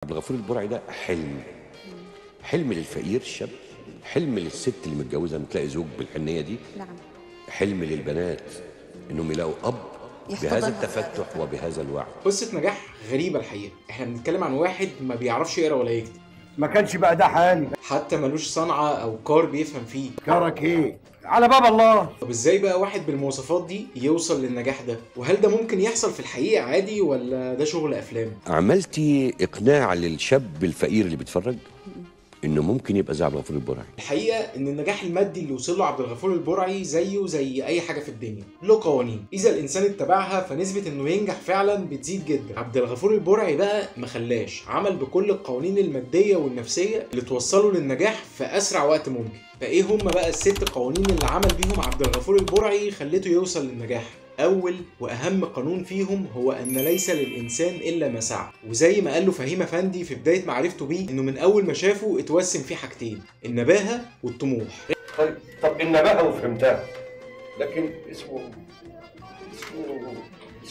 عبد الغفور البرعي ده حلم للفقير الشاب، حلم للست اللي متجوزه ان تلاقي زوج بالحنيه دي، نعم. حلم للبنات انهم يلاقوا اب بهذا يحتضنها. التفتح وبهذا الوعي. قصة نجاح غريبة الحقيقة. احنا بنتكلم عن واحد ما بيعرفش يقرا ولا يكتب، ما كانش بقى ده حالي. حتى ملوش صنعة او كار بيفهم فيه. كرك ايه على باب الله. طب ازاي بقى واحد بالمواصفات دي يوصل للنجاح ده؟ وهل ده ممكن يحصل في الحقيقة عادي ولا ده شغل افلام؟ عملتي اقناع للشاب الفقير اللي بيتفرج انه ممكن يبقى زي عبد الغفور البرعي. الحقيقة ان النجاح المادي اللي وصل له عبد الغفور البرعي زيه زي اي حاجة في الدنيا، له قوانين اذا الانسان اتبعها فنسبة انه ينجح فعلا بتزيد جدا. عبد الغفور البرعي بقى ما خلاش، عمل بكل القوانين المادية والنفسية اللي توصله للنجاح في اسرع وقت ممكن. فايه هم بقى الست قوانين اللي عمل بيهم عبد الغفور البرعي خلته يوصل للنجاح؟ أول وأهم قانون فيهم هو أن ليس للإنسان إلا ما سعى، وزي ما قال له فهيم أفندي في بداية معرفته بيه إنه من أول ما شافه اتوسم فيه حاجتين: النباهة والطموح. طب النباهة وفهمتها، لكن اسمه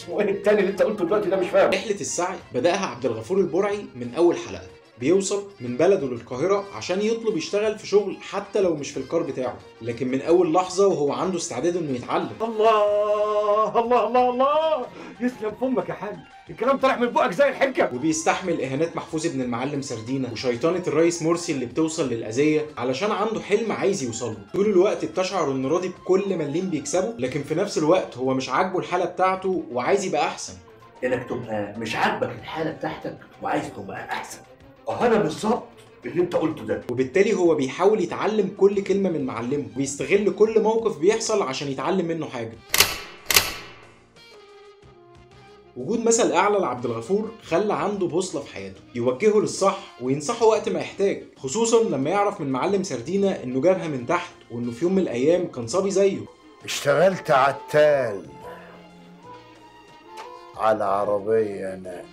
ايه التاني اللي انت قلته دلوقتي ده؟ مش فاهم. رحلة السعي بدأها عبد الغفور البرعي من أول حلقة. بيوصل من بلده للقاهرة عشان يطلب يشتغل في شغل حتى لو مش في الكار بتاعه، لكن من أول لحظة وهو عنده استعداد إنه يتعلم. الله الله الله الله، يسلم فمك يا حاج، الكلام طالع من بقك زي الحجة. وبيستحمل إهانات محفوظ ابن المعلم سردينة وشيطنة الرئيس مرسي اللي بتوصل للأذية علشان عنده حلم عايز يوصله. طول الوقت بتشعر إنه راضي بكل مليم بيكسبه، لكن في نفس الوقت هو مش عاجبه الحالة بتاعته وعايز يبقى أحسن. انك تبقى مش عاجبك الحاله بتاعتك وعايز تبقى احسن. انا بالظبط اللي انت قلته ده. وبالتالي هو بيحاول يتعلم كل كلمة من معلمه، ويستغل كل موقف بيحصل عشان يتعلم منه حاجة. وجود مثل أعلى لعبد الغفور خلى عنده بوصلة في حياته يوجهه للصح وينصحه وقت ما يحتاج، خصوصا لما يعرف من معلم سردينة إنه جابها من تحت وإنه في يوم من الأيام كان صبي زيه. اشتغلت عتال على عربية أنا.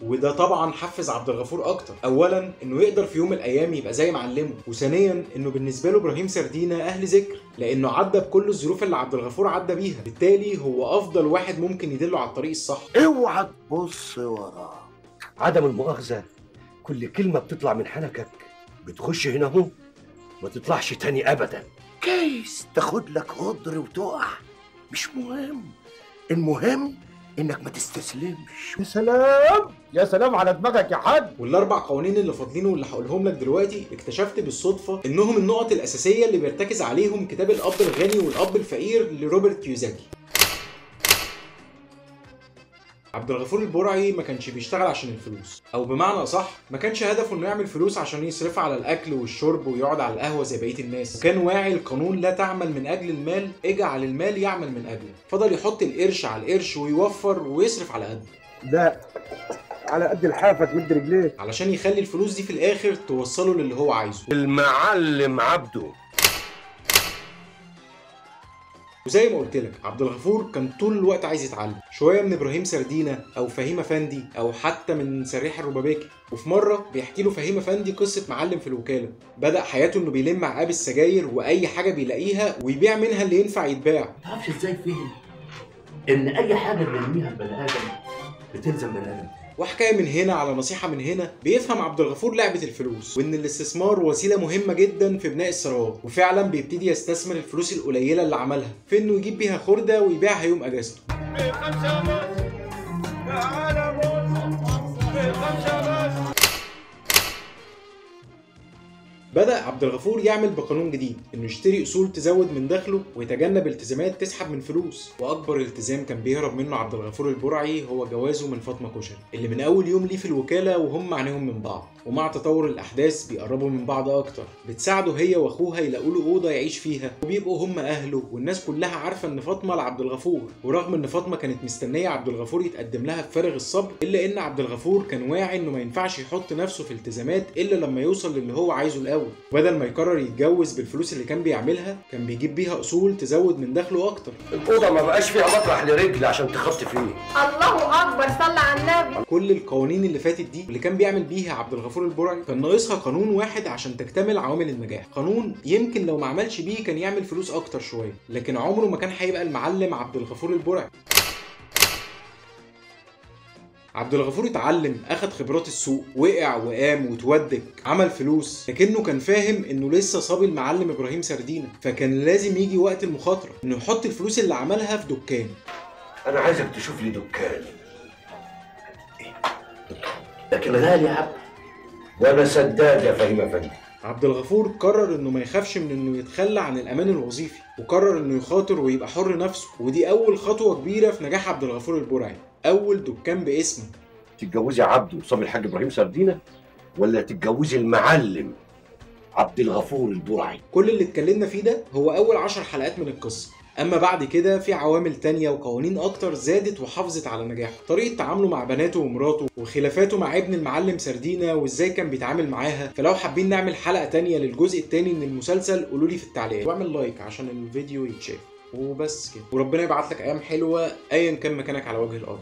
وده طبعا حفز عبد الغفور اكتر، اولا انه يقدر في يوم من الايام يبقى زي معلمه، وثانيا انه بالنسبه له ابراهيم سردينة اهل ذكر لانه عدى بكل الظروف اللي عبد الغفور عدى بيها، بالتالي هو افضل واحد ممكن يدله على الطريق الصح. اوعى تبص وراك. عدم المؤاخذة، كل كلمة بتطلع من حنكك بتخش هنا اهو ما تطلعش تاني ابدا. كيس تاخد لك قدر وتقع، مش مهم، المهم انك ما تستسلمش. يا سلام يا سلام على دماغك يا حاج. والاربع قوانين اللي فاضلين واللي هقولهم لك دلوقتي اكتشفت بالصدفه انهم النقط الاساسيه اللي بيرتكز عليهم كتاب الاب الغني والاب الفقير لروبرت كيوساكي. عبد الغفور البرعي ما كانش بيشتغل عشان الفلوس، او بمعنى اصح ما كانش هدفه انه يعمل فلوس عشان يصرفها على الاكل والشرب ويقعد على القهوه زي بقيه الناس، وكان واعي القانون لا تعمل من اجل المال، اجعل المال يعمل من اجلك. فضل يحط القرش على القرش ويوفر ويصرف على قده. لا، على قد الحافه تمد رجليك علشان يخلي الفلوس دي في الاخر توصله للي هو عايزه. المعلم عبده. وزي ما قلت لك عبد الغفور كان طول الوقت عايز يتعلم شويه من ابراهيم سردينة او فهيم افندي او حتى من سريح الربابيكي. وفي مره بيحكي له فهيم افندي قصه معلم في الوكاله بدا حياته انه بيلم عقاب السجاير واي حاجه بيلاقيها ويبيع منها اللي ينفع يتباع. ما تعرفش ازاي فهم ان اي حاجه بيرميها البني ادم بتلزم بني ادم. وحكايه من هنا على نصيحه من هنا، بيفهم عبد الغفور لعبه الفلوس وان الاستثمار وسيله مهمه جدا في بناء الثروات، وفعلا بيبتدي يستثمر الفلوس القليله اللي عملها في انه يجيب بيها خرده ويبيعها يوم اجازته. بدأ عبد الغفور يعمل بقانون جديد انه يشتري اصول تزود من دخله ويتجنب التزامات تسحب من فلوس. واكبر التزام كان بيهرب منه عبد الغفور البرعي هو جوازه من فاطمه كشري، اللي من اول يوم ليه في الوكاله وهم عينيهم من بعض، ومع تطور الاحداث بيقربوا من بعض اكتر، بتساعده هي واخوها يلاقوا له اوضه يعيش فيها وبيبقوا هم اهله، والناس كلها عارفه ان فاطمه لعبد الغفور. ورغم ان فاطمه كانت مستنيه عبد الغفور يتقدم لها بفارغ الصبر، الا ان عبد الغفور كان واعي انه ما ينفعش يحط نفسه في التزامات الا لما يوصل للي هو عايزه الاول. بدل ما يقرر يتجوز بالفلوس اللي كان بيعملها كان بيجيب بيها اصول تزود من دخله اكتر. الاوضه ما بقاش فيها مطرح لرجل عشان تخط فيه. الله اكبر، صلى على النبي. كل القوانين اللي فاتت دي اللي كان بيعمل بيها عبد الغفور البرعي كان ناقصها قانون واحد عشان تكتمل عوامل النجاح، قانون يمكن لو ما عملش بيه كان يعمل فلوس اكتر شويه، لكن عمره ما كان هيبقى المعلم عبد الغفور البرعي. عبد الغفور اتعلم، اخد خبرات السوق، وقع وقام وتودك، عمل فلوس، لكنه كان فاهم انه لسه صبي المعلم ابراهيم سردينة، فكان لازم يجي وقت المخاطره انه يحط الفلوس اللي عملها في دكان. انا عايزك تشوف لي دكان، لكن غالي يا عم. وانا سداد يا فهيم افندي. عبد الغفور قرر انه ما يخافش من انه يتخلى عن الامان الوظيفي، وقرر انه يخاطر ويبقى حر نفسه، ودي اول خطوه كبيره في نجاح عبد الغفور البرعي، اول دكان باسمه. تتجوزي عبده وصبي الحاج ابراهيم سردينة، ولا تتجوزي المعلم عبد الغفور البرعي؟ كل اللي اتكلمنا فيه ده هو اول 10 حلقات من القصه، اما بعد كده في عوامل تانية وقوانين اكتر زادت وحافظت على نجاحه، طريقه تعامله مع بناته ومراته، وخلافاته مع ابن المعلم سردينة وازاي كان بيتعامل معاها. فلو حابين نعمل حلقه تانية للجزء التاني من المسلسل قولوا لي في التعليقات، واعمل لايك عشان الفيديو يتشاف. وبس كده، وربنا يبعت لك ايام حلوه ايا كان مكانك على وجه الارض.